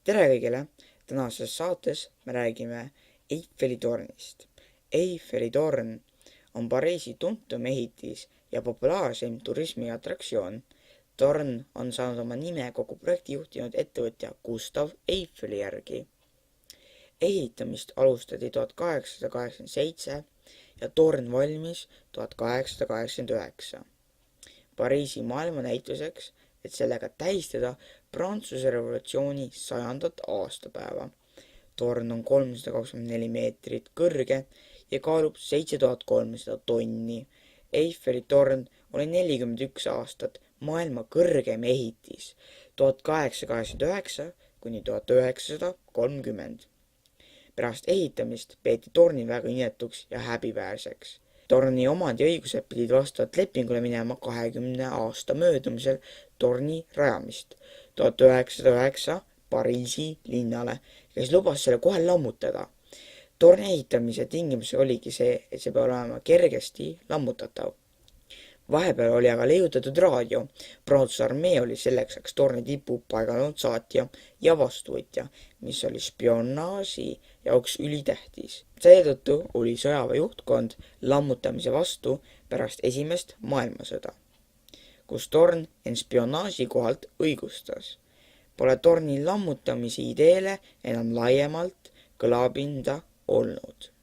tere kõigile! Tänases saates me räägime Eiffeli tornist. Eiffeli torn on Pariisi tuntum ehitis ja populaarseim turismiatraktsioon. Torn on saanud oma nime kogu projekti juhtinud ettevõtja Gustav Eiffeli järgi. Ehitamist alustati 1887 ja torn valmis 1889. Pariisi maailmanäituseks, et sellega tähistada Prantsuse revolutsiooni 100. aastapäeva. Torn on 324 meetrit kõrge ja kaalub 7300 tonni. Eiffeli torn oli 41 aastat maailma kõrgem ehitis 1889 kuni 1930. Pärast ehitamist peeti torni väga inetuks ja häbiväärseks. Torni omandiõigused pidid vastavalt lepingule minema 20 aasta möödumisel torni rajamist 1909 Pariisi linnale, kes lubas selle kohe lammutada. Torni ehitamise tingimus oligi see, et see peab olema kergesti lammutatav. Vahepeal oli aga leiutatud raadio. Prantsuse armee oli selleks ajaks torni tipu paiganud saatja ja vastuvõtja, mis oli spionaaži jaoks ülitähtis. Seetõttu oli sõjaväe juhtkond lammutamise vastu pärast esimest maailmasõda, kus torn end spionaaži kohalt õigustas. Pole torni lammutamise ideele enam laiemalt kõlapinda olnud.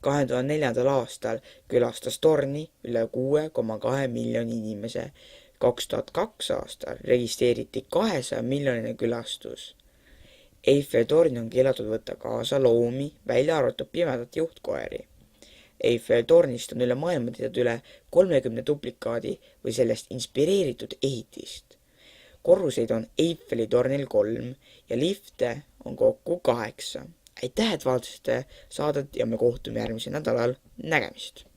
2004. aastal külastas torni üle 6,2 miljoni inimese. 2002 aastal registreeriti 200 miljoniline külastus. Eiffeli torni on keelatud võtta kaasa loomi, välja arvatud pimedat juhtkoeri. Eiffeli tornist on üle maailma tehtud üle 30 duplikaadi või sellest inspireeritud ehitist. Korruseid on Eiffeli tornil 3 ja lifte on kokku 8. Aitäh, et vaatasite saadet ja me kohtume järgmisel nädalal. Nägemist!